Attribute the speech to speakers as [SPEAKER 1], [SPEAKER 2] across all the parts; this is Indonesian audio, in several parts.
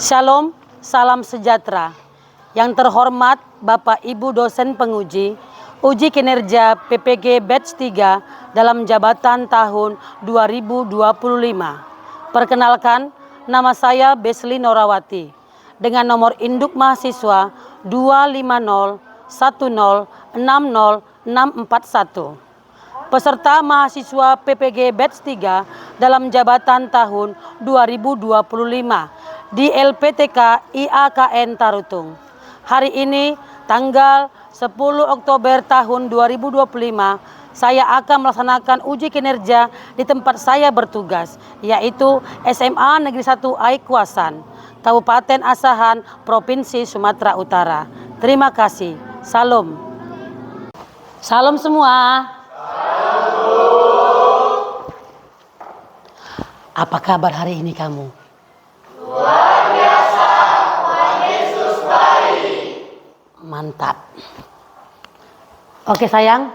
[SPEAKER 1] Shalom, salam sejahtera. Yang terhormat Bapak Ibu dosen penguji, uji kinerja PPG Batch 3 dalam jabatan tahun 2025. Perkenalkan, nama saya Besli Norawati dengan nomor induk mahasiswa 25010600641. Peserta mahasiswa PPG Batch 3 dalam jabatan tahun 2025 di LPTK IAKN Tarutung. Hari ini tanggal 10 Oktober tahun 2025, saya akan melaksanakan uji kinerja di tempat saya bertugas, yaitu SMA Negeri 1 Aikuasan, Kabupaten Asahan, Provinsi Sumatera Utara. Terima kasih. Salam. Salam semua. Apa kabar hari ini kamu?
[SPEAKER 2] Luar biasa, Tuhan Yesus baik.
[SPEAKER 1] Mantap. Oke sayang,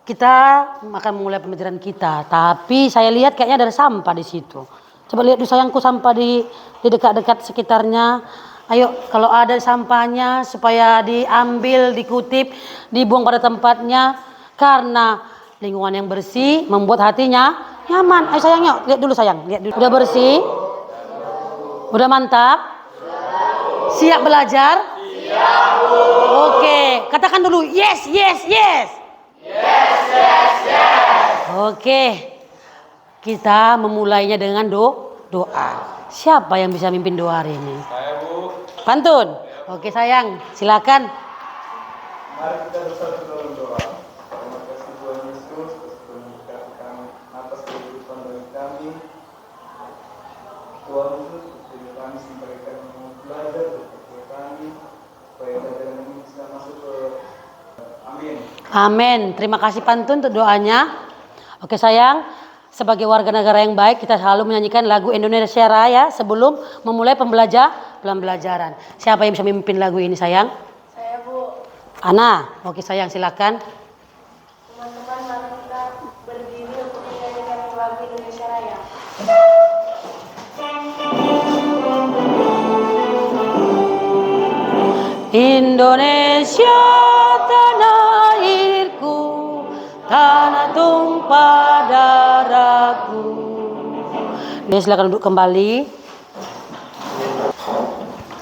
[SPEAKER 1] kita akan mulai pembelajaran kita. Tapi saya lihat kayaknya ada sampah di situ. Coba lihat di sayangku sampah di dekat-dekat sekitarnya. Ayo kalau ada sampahnya supaya diambil, dikutip, dibuang pada tempatnya. Karena lingkungan yang bersih membuat hatinya nyaman. Ayo sayang, yuk lihat dulu sayang, lihat dulu. Udah bersih? Udah mantap? Siap belajar?
[SPEAKER 2] Siap, Bu.
[SPEAKER 1] Oke, katakan dulu yes, yes, yes.
[SPEAKER 2] Yes, yes, yes.
[SPEAKER 1] Oke, kita memulainya dengan doa. Siapa yang bisa mimpin doa hari ini?
[SPEAKER 2] Saya, Bu.
[SPEAKER 1] Pantun? Oke sayang, silakan.
[SPEAKER 2] Mari kita bersatu dalam doa. Terima kasih Tuhan Yesus atas memberkati kami atas kehidupan dari kami. Tuhan Yesus, jadi kami mereka yang mau belajar dari kami supaya pelajaran ini bisa masuk ke amin.
[SPEAKER 1] Amin. Terima kasih Pantun untuk doanya. Oke sayang, sebagai warga negara yang baik kita selalu menyanyikan lagu Indonesia Raya sebelum memulai pembelajaran. Siapa yang bisa memimpin lagu ini sayang?
[SPEAKER 3] Saya, Bu.
[SPEAKER 1] Ana. Oke sayang, silakan.
[SPEAKER 3] Teman-teman, mari kita berdiri untuk menyanyikan lagu Indonesia Raya.
[SPEAKER 1] Indonesia tanah airku, tanah tumpah darahku. Silakan duduk kembali.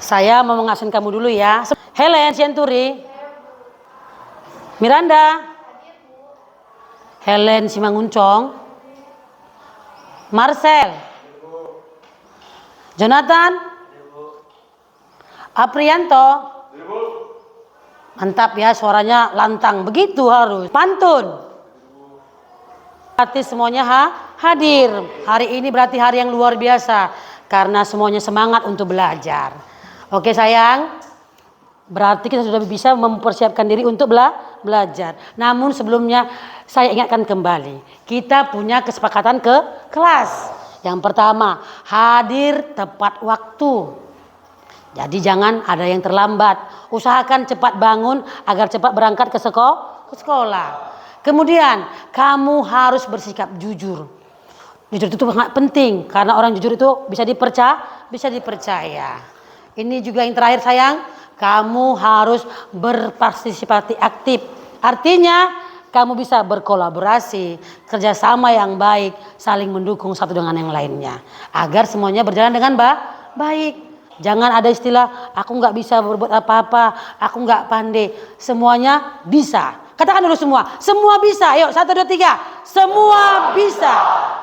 [SPEAKER 1] Saya mau mengasih kamu dulu ya. Helen Sianturi, Miranda, Helen Simanguncong, Marcel, Jonathan, Aprianto. Mantap ya, suaranya lantang. Begitu harus. Pantun. Berarti semuanya hadir. Hari ini berarti hari yang luar biasa. Karena semuanya semangat untuk belajar. Oke sayang. Berarti kita sudah bisa mempersiapkan diri untuk belajar. Namun sebelumnya saya ingatkan kembali. Kita punya kesepakatan ke kelas. Yang pertama, hadir tepat waktu. Jadi jangan ada yang terlambat. Usahakan cepat bangun agar cepat berangkat ke sekolah. Kemudian kamu harus bersikap jujur. Jujur itu sangat penting karena orang jujur itu bisa dipercaya. Ini juga yang terakhir sayang, kamu harus berpartisipasi aktif. Artinya kamu bisa berkolaborasi, kerjasama yang baik, saling mendukung satu dengan yang lainnya agar semuanya berjalan dengan baik. Jangan ada istilah aku nggak bisa berbuat apa-apa, aku nggak pandai. Semuanya bisa. Katakan dulu semua bisa. Yuk 1, 2, 3, semua bisa.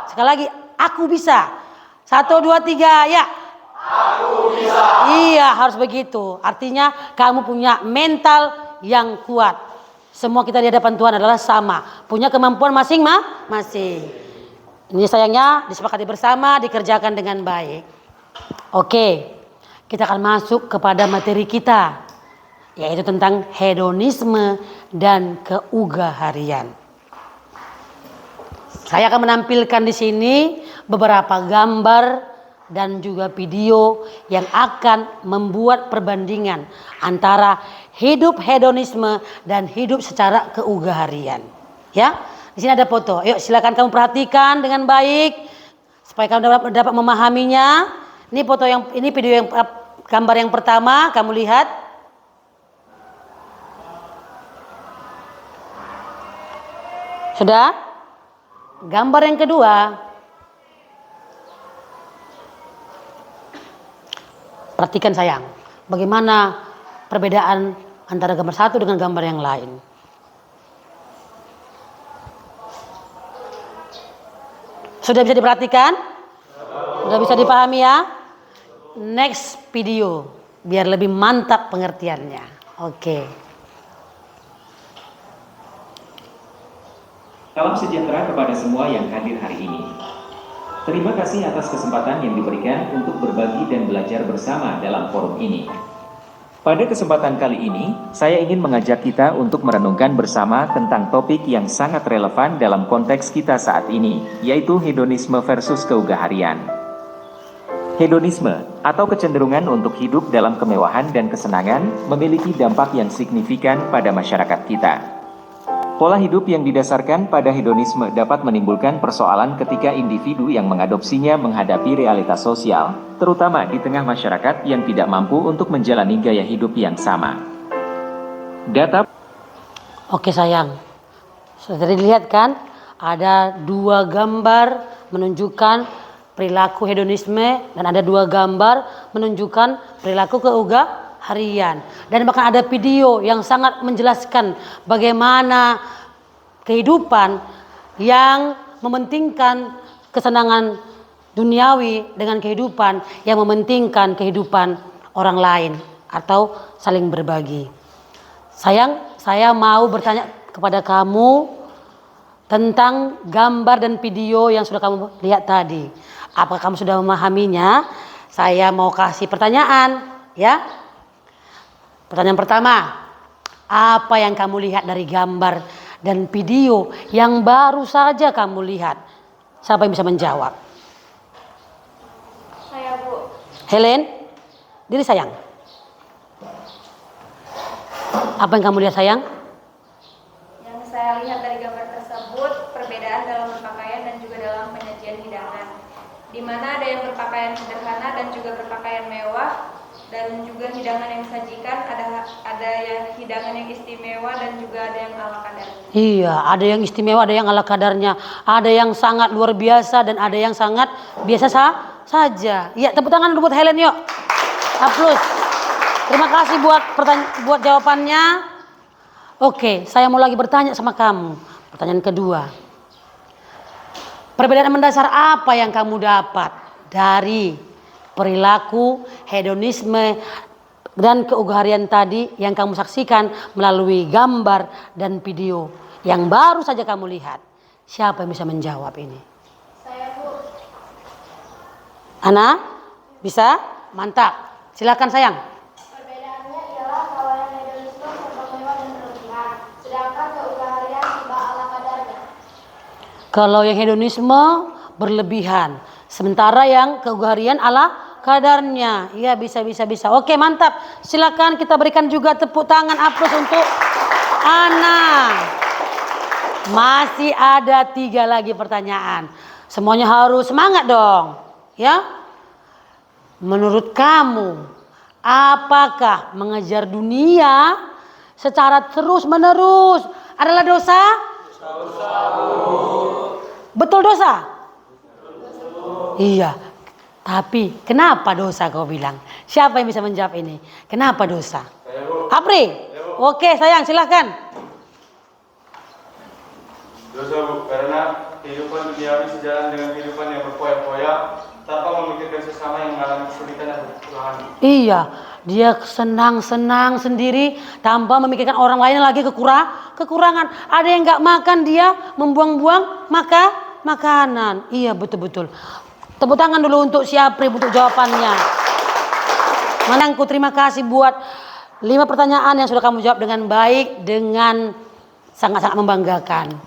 [SPEAKER 1] Sekali lagi, aku bisa. 1, 2, 3, ya.
[SPEAKER 2] Aku bisa.
[SPEAKER 1] Iya harus begitu. Artinya kamu punya mental yang kuat. Semua kita di hadapan Tuhan adalah sama, punya kemampuan masing-masing. Ini sayangnya disepakati bersama, dikerjakan dengan baik. Oke. Kita akan masuk kepada materi kita, yaitu tentang hedonisme dan keugaharian. Saya akan menampilkan di sini beberapa gambar dan juga video yang akan membuat perbandingan antara hidup hedonisme dan hidup secara keugaharian. Ya, di sini ada foto. Yuk silakan kamu perhatikan dengan baik supaya kamu dapat memahaminya. Ini video yang Gambar yang pertama kamu lihat. Sudah? Gambar yang kedua. Perhatikan sayang, bagaimana perbedaan antara gambar satu dengan gambar yang lain. Sudah bisa diperhatikan? Sudah bisa dipahami ya? Next video, biar lebih mantap pengertiannya. Oke.
[SPEAKER 4] Salam sejahtera kepada semua yang hadir hari ini. Terima kasih atas kesempatan yang diberikan untuk berbagi dan belajar bersama dalam forum ini. Pada kesempatan kali ini, saya ingin mengajak kita untuk merenungkan bersama tentang topik yang sangat relevan dalam konteks kita saat ini, yaitu hedonisme versus keugaharian. Hedonisme, atau kecenderungan untuk hidup dalam kemewahan dan kesenangan, memiliki dampak yang signifikan pada masyarakat kita. Pola hidup yang didasarkan pada hedonisme dapat menimbulkan persoalan ketika individu yang mengadopsinya menghadapi realitas sosial, terutama di tengah masyarakat yang tidak mampu untuk menjalani gaya hidup yang sama. Data.
[SPEAKER 1] Oke sayang, sudah dilihat kan? Ada dua gambar menunjukkan perilaku hedonisme dan ada dua gambar menunjukkan perilaku keugaharian. Dan bahkan ada video yang sangat menjelaskan bagaimana kehidupan yang mementingkan kesenangan duniawi dengan kehidupan yang mementingkan kehidupan orang lain atau saling berbagi. Sayang, saya mau bertanya kepada kamu tentang gambar dan video yang sudah kamu lihat tadi. Apakah kamu sudah memahaminya? Saya mau kasih pertanyaan, ya. Pertanyaan pertama, apa yang kamu lihat dari gambar dan video yang baru saja kamu lihat? Siapa yang bisa menjawab?
[SPEAKER 3] Saya, Bu.
[SPEAKER 1] Helen, diri sayang. Apa yang kamu lihat sayang?
[SPEAKER 3] Yang saya lihat dari gambar tersebut, perbedaan dalam berpakaian dan juga dalam penyajian hidangan. Di mana ada yang berpakaian sederhana dan juga berpakaian mewah, dan juga hidangan yang disajikan ada yang hidangan yang istimewa dan juga ada yang ala kadarnya.
[SPEAKER 1] Iya, ada yang istimewa, ada yang ala kadarnya, ada yang sangat luar biasa dan ada yang sangat biasa saja. Iya, tepuk tangan buat Helen yuk. Aplaus. Terima kasih buat jawabannya. Oke, saya mau lagi bertanya sama kamu. Pertanyaan kedua. Perbedaan mendasar apa yang kamu dapat dari perilaku, hedonisme, dan keugaharian tadi yang kamu saksikan melalui gambar dan video yang baru saja kamu lihat? Siapa yang bisa menjawab ini?
[SPEAKER 3] Saya, Bu.
[SPEAKER 1] Ana, bisa? Mantap. Silakan sayang.
[SPEAKER 3] Perbedaannya ialah kalau yang hedonisme serba mewah dan berlebihan, sedangkan keugaharian serba ala kadarnya.
[SPEAKER 1] Kalau yang hedonisme berlebihan, sementara yang keugaharian ala kadarnya. Iya, bisa. Oke, mantap. Silakan kita berikan juga tepuk tangan aplaus untuk Ana. Masih ada 3 lagi pertanyaan. Semuanya harus semangat dong. Ya. Menurut kamu, apakah mengejar dunia secara terus-menerus adalah dosa? Betul dosa? Iya. Tapi kenapa dosa kau bilang? Siapa yang bisa menjawab ini? Kenapa dosa?
[SPEAKER 2] Saya, Bu.
[SPEAKER 1] Apri? Oke sayang, silakan.
[SPEAKER 2] Dosa, Bu, karena kehidupan duniawi sejalan dengan kehidupan yang berfoya-foya tanpa memikirkan sesama yang mengalami kesulitan dan kekurangan.
[SPEAKER 1] Iya, dia senang-senang sendiri tanpa memikirkan orang lain lagi kekurangan. Ada yang nggak makan, dia membuang-buang makanan. Iya, betul-betul. Tepuk tangan dulu untuk si Apri untuk jawabannya. Manangku, terima kasih buat 5 pertanyaan yang sudah kamu jawab dengan baik, dengan sangat-sangat membanggakan.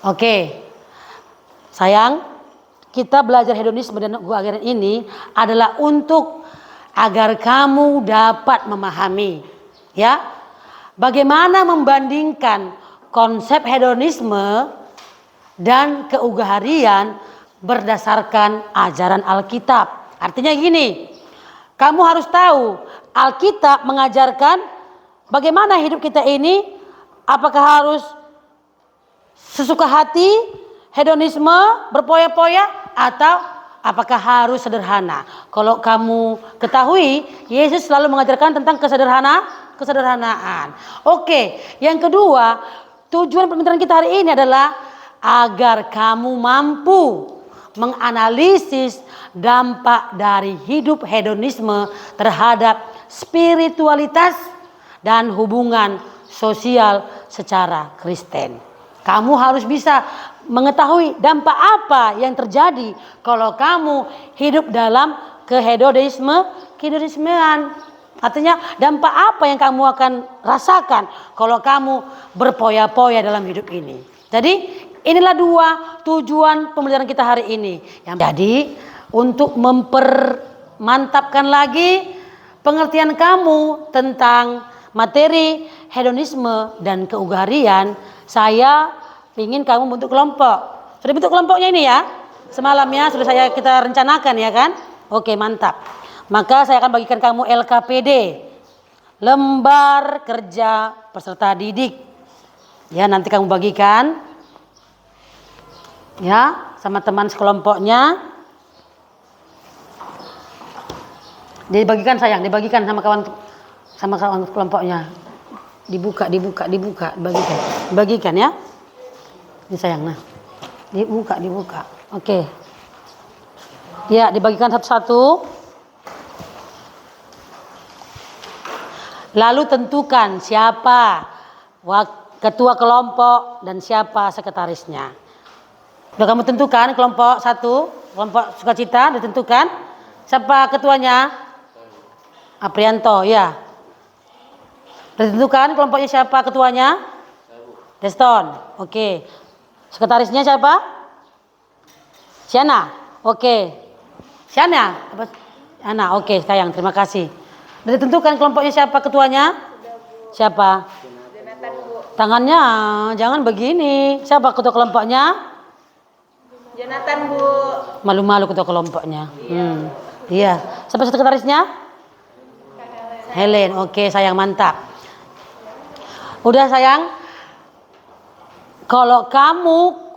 [SPEAKER 1] Oke, sayang, kita belajar hedonisme dan keugaharian ini adalah untuk agar kamu dapat memahami, ya, bagaimana membandingkan konsep hedonisme dan keugaharian berdasarkan ajaran Alkitab. Artinya gini, Kamu harus tahu Alkitab mengajarkan bagaimana hidup kita ini, apakah harus sesuka hati, hedonisme, berpoya-poya, atau apakah harus sederhana. Kalau kamu ketahui, Yesus selalu mengajarkan tentang kesederhanaan. Oke, yang kedua, tujuan pembinaan kita hari ini adalah agar kamu mampu menganalisis dampak dari hidup hedonisme terhadap spiritualitas dan hubungan sosial secara Kristen. Kamu harus bisa mengetahui dampak apa yang terjadi kalau kamu hidup dalam kehedonismean. Artinya dampak apa yang kamu akan rasakan kalau kamu berpoya-poya dalam hidup ini. Jadi inilah dua tujuan pembelajaran kita hari ini. Jadi untuk mempermantapkan lagi pengertian kamu tentang materi hedonisme dan keugaharian, saya ingin kamu bentuk kelompok. Sudah bentuk kelompoknya ini ya? Semalam ya sudah kita rencanakan ya kan? Oke, mantap. Maka saya akan bagikan kamu LKPD, lembar kerja peserta didik. Ya, nanti kamu bagikan ya sama teman sekelompoknya. Dibagikan sayang, dibagikan sama kawan kelompoknya. Dibuka, bagikan ya. Ini sayang, nah. Dibuka. Oke. Ya, dibagikan satu-satu. Lalu tentukan siapa ketua kelompok dan siapa sekretarisnya. Sudah kamu tentukan kelompok 1, kelompok sukacita ditentukan. Siapa ketuanya? Aprianto, ya. Ditentukan kelompoknya siapa ketuanya? Deston, oke. Sekretarisnya siapa? Siana, oke. Siana, oke sayang, terima kasih. Ditentukan kelompoknya siapa ketuanya? Siapa? Tangannya jangan begini. Siapa ketua kelompoknya?
[SPEAKER 3] Jonathan, Bu.
[SPEAKER 1] Malu-malu ketua kelompoknya. Iya. Siapa sekretarisnya? Helen, oke sayang, mantap. Udah sayang. Kalau kamu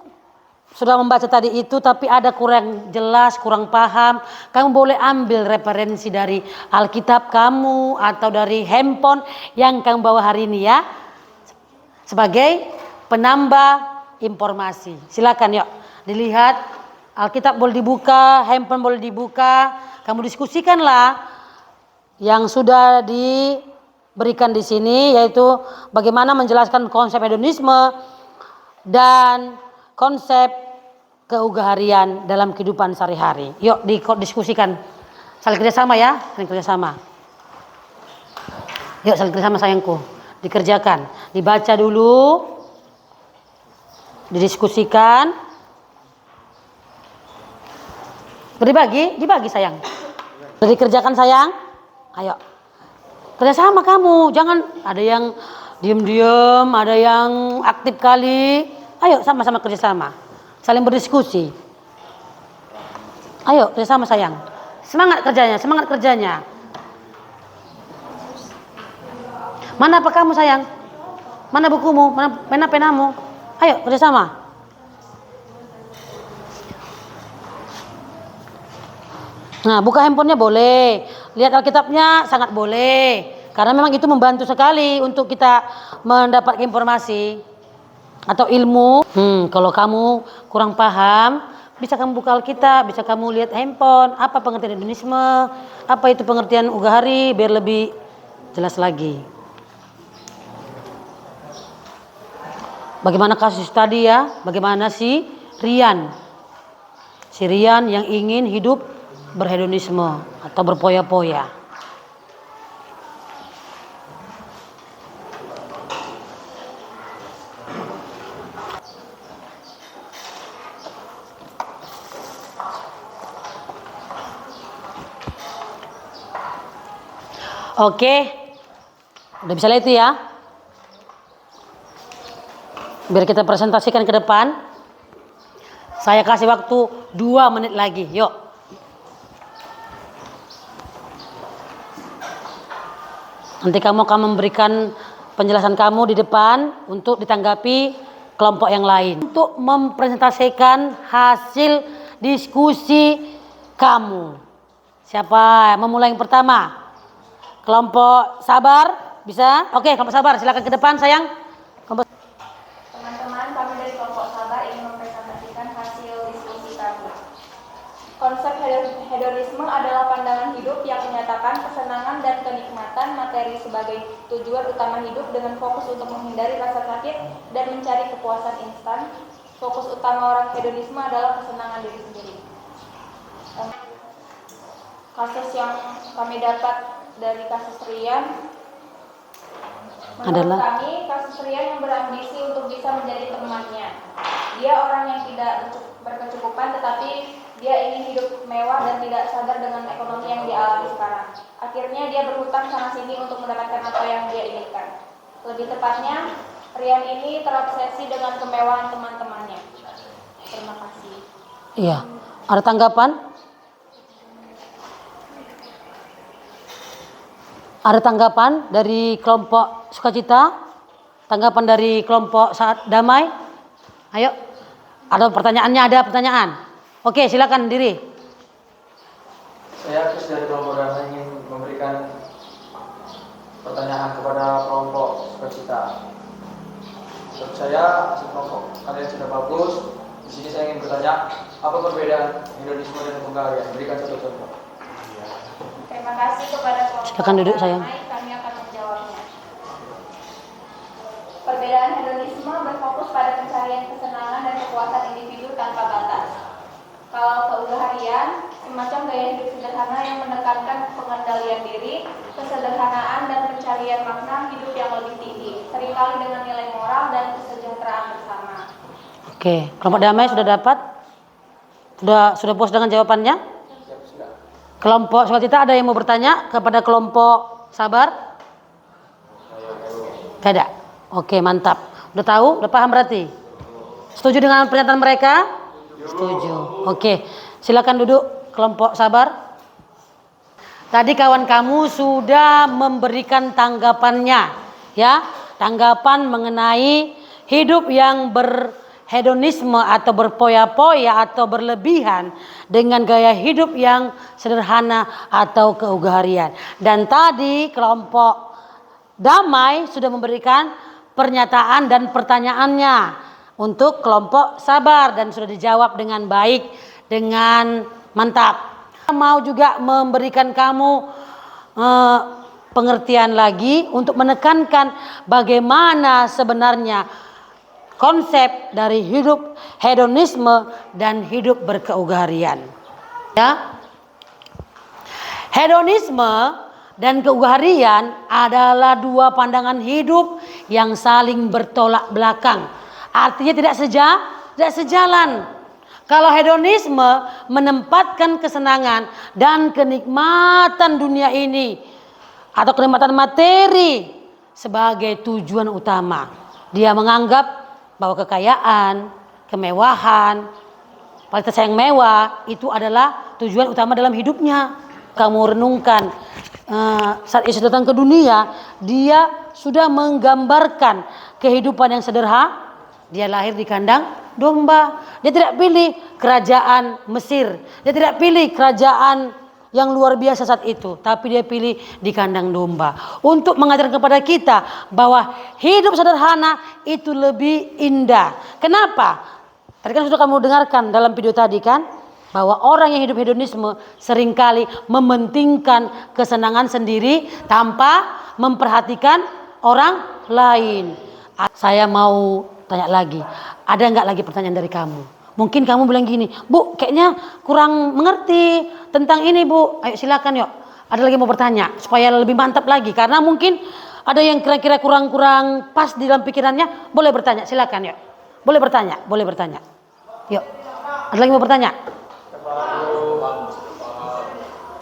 [SPEAKER 1] sudah membaca tadi itu tapi ada kurang jelas, kurang paham, kamu boleh ambil referensi dari Alkitab kamu atau dari handphone yang kamu bawa hari ini ya. Sebagai penambah informasi. Silakan yuk dilihat, Alkitab boleh dibuka, handphone boleh dibuka, kamu diskusikanlah yang sudah diberikan di sini, yaitu bagaimana menjelaskan konsep hedonisme dan konsep keugaharian dalam kehidupan sehari-hari. Yuk diskusikan, saling kerjasama ya, saling kerjasama. Yuk saling kerjasama sayangku, dikerjakan, dibaca dulu, didiskusikan, dibagi sayang, dikerjakan sayang. Ayo kerjasama kamu, jangan ada yang diem-diem, ada yang aktif kali. Ayo sama-sama kerjasama, saling berdiskusi. Ayo kerjasama sayang, semangat kerjanya. Mana apa kamu sayang? Mana bukumu? Mana penamu? Ayo kerjasama. Nah, buka handphonenya boleh, lihat Alkitabnya sangat boleh, karena memang itu membantu sekali untuk kita mendapat informasi atau ilmu. Kalau kamu kurang paham, bisa kamu buka Alkitab, bisa kamu lihat handphone, apa pengertian hedonisme, apa itu pengertian ugahari, biar lebih jelas lagi. Bagaimana kasus tadi ya, bagaimana si Rian yang ingin hidup berhedonisme atau berpoya-poya. Oke, udah bisa lihat itu ya. Biar kita presentasikan ke depan. Saya kasih waktu 2 menit lagi, yuk. Nanti kamu akan memberikan penjelasan kamu di depan untuk ditanggapi kelompok yang lain. Untuk mempresentasikan hasil diskusi kamu. Siapa yang memulai yang pertama? Kelompok sabar, bisa? Oke, kelompok sabar, silakan ke depan sayang.
[SPEAKER 3] Teman-teman, kami dari kelompok sabar ingin mempresentasikan hasil diskusi kami. Konsep hedonisme adalah pandangan hidup yang menyatakan kesenangan dan kenikmatan materi sebagai tujuan utama hidup dengan fokus untuk menghindari rasa sakit dan mencari kepuasan instan. Fokus utama orang hedonisme adalah kesenangan diri sendiri. Kasus yang kami dapat dari kasus Rian, menurut kami kasus Rian yang berambisi untuk bisa menjadi temannya. Dia orang yang tidak berkecukupan tetapi dia ingin hidup mewah dan tidak sadar dengan ekonomi yang dialami sekarang. Akhirnya dia berhutang sana sini untuk mendapatkan apa yang dia inginkan. Lebih tepatnya, Rian ini terobsesi dengan kemewahan teman-temannya. Terima kasih.
[SPEAKER 1] Iya, ada tanggapan? Ada tanggapan dari kelompok sukacita? Tanggapan dari kelompok saat damai? Ayo, ada pertanyaannya, ada pertanyaan. Oke, silakan diri.
[SPEAKER 2] Saya Chris dari kelompok damai ingin memberikan pertanyaan kepada kelompok sukacita. Menurut saya kelompok kalian sudah bagus. Di sini saya ingin bertanya, apa perbedaan hedonisme dan Hungaria? Berikan satu contoh.
[SPEAKER 3] Terima kasih kepada kelompok
[SPEAKER 1] Silakan duduk, sayang.
[SPEAKER 3] damai, kami akan menjawabnya. Perbedaan hedonisme berfokus pada pencarian kesenangan dan kepuasan individu tanpa batas. Kalau keuharian, semacam gaya hidup sederhana yang menekankan pengendalian diri, kesederhanaan dan pencarian makna hidup yang lebih tinggi, seringkali dengan nilai moral dan kesejahteraan bersama.
[SPEAKER 1] Oke, kelompok damai sudah dapat? Sudah puas dengan jawabannya? Kelompok sukacita ada yang mau bertanya kepada kelompok sabar? Tidak ada. Oke, mantap. Udah tahu? Udah paham berarti? Setuju dengan pernyataan mereka? Setuju. Oke, silakan duduk kelompok sabar. Tadi kawan kamu sudah memberikan tanggapannya, ya, tanggapan mengenai hidup yang berhedonisme atau berpoya-poya atau berlebihan dengan gaya hidup yang sederhana atau keugaharian. Dan tadi kelompok damai sudah memberikan pernyataan dan pertanyaannya untuk kelompok sabar dan sudah dijawab dengan baik, dengan mantap. Mau juga memberikan kamu pengertian lagi untuk menekankan bagaimana sebenarnya konsep dari hidup hedonisme dan hidup berkeugaharian. Ya. Hedonisme dan keugaharian adalah dua pandangan hidup yang saling bertolak belakang. Artinya tidak sejalan. Kalau hedonisme menempatkan kesenangan dan kenikmatan dunia ini atau kenikmatan materi sebagai tujuan utama. Dia menganggap bahwa kekayaan, kemewahan, kualitas yang mewah itu adalah tujuan utama dalam hidupnya. Kamu renungkan saat Yesus datang ke dunia, dia sudah menggambarkan kehidupan yang sederhana. Dia lahir di kandang domba. Dia tidak pilih kerajaan Mesir. Dia tidak pilih kerajaan yang luar biasa saat itu, tapi dia pilih di kandang domba untuk mengajarkan kepada kita bahwa hidup sederhana itu lebih indah. Kenapa? Tadi kan sudah kamu dengarkan dalam video tadi kan, bahwa orang yang hidup hedonisme seringkali mementingkan kesenangan sendiri tanpa memperhatikan orang lain. Saya mau tanya lagi, ada nggak lagi pertanyaan dari kamu? Mungkin kamu bilang gini, Bu, kayaknya kurang mengerti tentang ini, Bu. Ayo silakan yuk. Ada lagi mau bertanya supaya lebih mantap lagi, karena mungkin ada yang kira-kira kurang pas di dalam pikirannya. Boleh bertanya, silakan yuk. Boleh bertanya. Yuk. Ada lagi mau bertanya?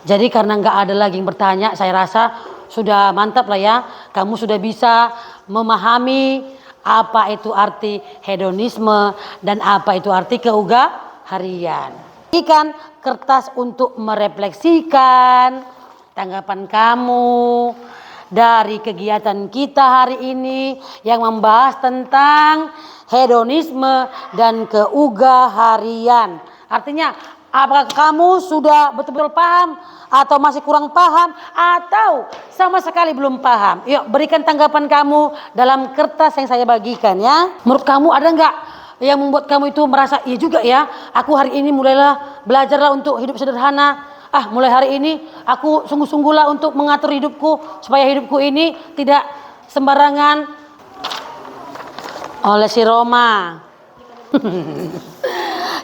[SPEAKER 1] Jadi karena nggak ada lagi yang bertanya, saya rasa sudah mantap lah ya. Kamu sudah bisa memahami apa itu arti hedonisme dan apa itu arti keugaharian. Berikan kertas untuk merefleksikan tanggapan kamu dari kegiatan kita hari ini yang membahas tentang hedonisme dan keugaharian. Artinya, apakah kamu sudah betul-betul paham atau masih kurang paham atau sama sekali belum paham? Yuk, berikan tanggapan kamu dalam kertas yang saya bagikan ya. Menurut kamu ada nggak yang membuat kamu itu merasa iya juga ya, aku hari ini mulailah belajarlah untuk hidup sederhana. Mulai hari ini aku sungguh-sungguhlah untuk mengatur hidupku supaya hidupku ini tidak sembarangan. Oleh si Roma.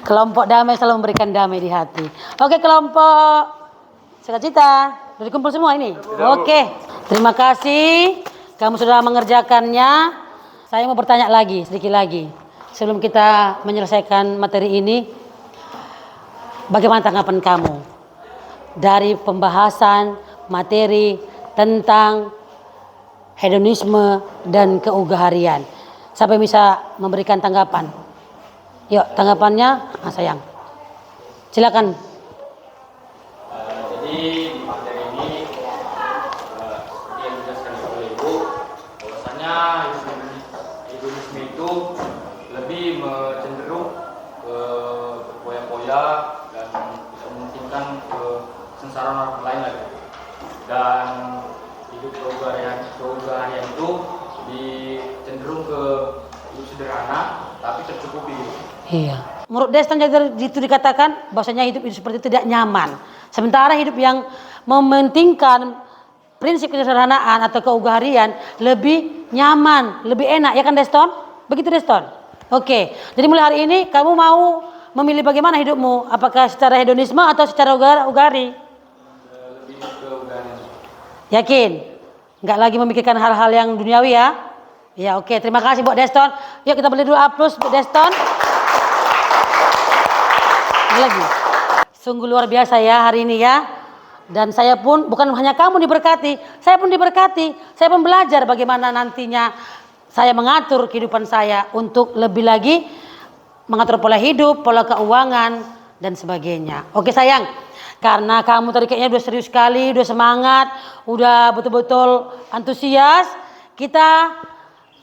[SPEAKER 1] Kelompok damai selalu memberikan damai di hati. Oke, kelompok sukacita. Sudah dikumpul semua ini? Oke. Terima kasih. Kamu sudah mengerjakannya. Saya mau bertanya lagi, sedikit lagi. Sebelum kita menyelesaikan materi ini, bagaimana tanggapan kamu dari pembahasan materi tentang hedonisme dan keugaharian? Siapa yang bisa memberikan tanggapan? Yuk, tanggapannya, sayang. Silakan.
[SPEAKER 5] Jadi di materi ini seperti yang dijelaskan oleh Ibu, bahwasanya hedonisme itu lebih cenderung ke berpoya-poya dan tidak mementingkan kesengsaraan orang lain lagi. Dan hidup keugaharian itu cenderung ke hidup sederhana tapi tercukupi.
[SPEAKER 1] Iya. Menurut Deston itu dikatakan bahwasanya hidup seperti itu tidak nyaman. Sementara hidup yang mementingkan prinsip kesederhanaan atau keugaharian lebih nyaman, lebih enak, ya kan Deston? Begitu Deston? Oke. Jadi mulai hari ini kamu mau memilih bagaimana hidupmu? Apakah secara hedonisme atau secara ugari?
[SPEAKER 5] Lebih ke ugaharian.
[SPEAKER 1] Yakin? Enggak lagi memikirkan hal-hal yang duniawi ya? Ya, oke. Terima kasih buat Deston. Yuk kita beli dulu aplaus buat Deston. Lagi. Sungguh luar biasa ya hari ini ya. Dan saya pun bukan hanya kamu diberkati, saya pun diberkati. Saya pun belajar bagaimana nantinya saya mengatur kehidupan saya untuk lebih lagi mengatur pola hidup, pola keuangan dan sebagainya. Oke sayang, karena kamu tadi kayaknya udah serius sekali, udah semangat, udah betul-betul antusias, kita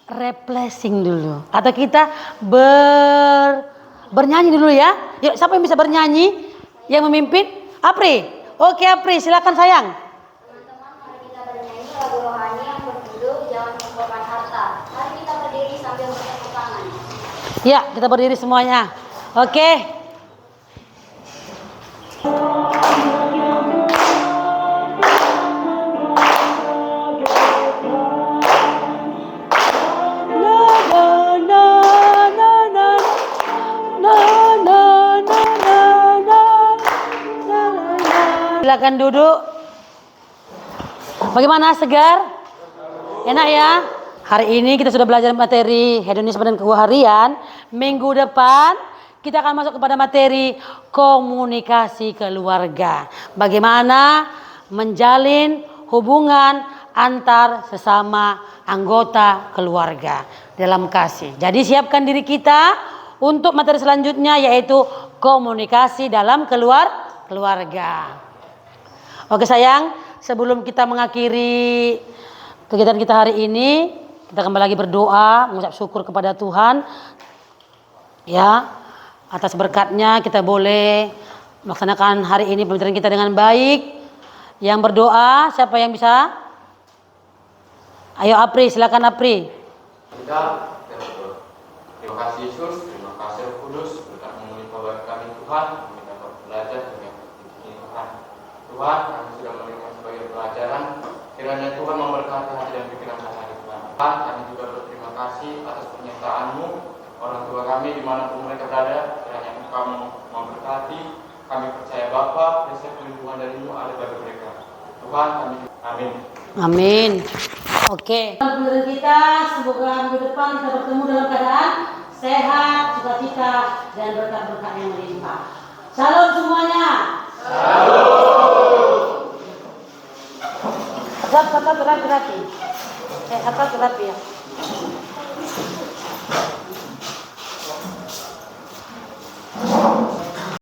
[SPEAKER 1] refreshing dulu atau kita bernyanyi dulu ya. Yuk, siapa yang bisa bernyanyi? Yang memimpin? Apri. Oke Apri, silakan sayang.
[SPEAKER 6] Teman-teman, mari kita bernyanyi lagu rohani yang berjudul Jangan Mengumpulkan Harta. Mari kita berdiri sambil bertepuk tangan.
[SPEAKER 1] Ya, kita berdiri semuanya. Oke. Silakan duduk. Bagaimana, segar? Enak ya? Hari ini kita sudah belajar materi hedonisme dan keugaharian. Minggu depan kita akan masuk kepada materi komunikasi keluarga. Bagaimana menjalin hubungan antar sesama anggota keluarga dalam kasih. Jadi siapkan diri kita untuk materi selanjutnya, yaitu komunikasi dalam keluarga. Oke sayang, sebelum kita mengakhiri kegiatan kita hari ini, kita kembali lagi berdoa, mengucap syukur kepada Tuhan. Ya, atas berkatnya kita boleh melaksanakan hari ini pembelajaran kita dengan baik. Yang berdoa, siapa yang bisa? Ayo Apri, silakan Apri.
[SPEAKER 5] Kita berdoa. Terima kasih Yesus, terima kasih Roh Kudus, berkat melimpah bagi kami Tuhan, kami dapat belajar dengan ini Tuhan. Tuhan, kami sudah menerima sebagai pelajaran. Kiranya Tuhan memberkati hati dan pikiran kami Tuhan. Kami juga berterima kasih atas penyertaan-Mu, orang tua kami dimanapun mereka berada. Kiranya Engkau memberkati. Kami percaya Bapa, resep perlindungan dari-Mu ada bagi mereka. Tuhan, kami amin.
[SPEAKER 1] Amin. Oke. Pembelajaran kita semoga minggu depan kita bertemu dalam keadaan sehat, sukacita dan berkat-berkat yang melimpah. Shalom semuanya. Shalom. Apa rapi ya?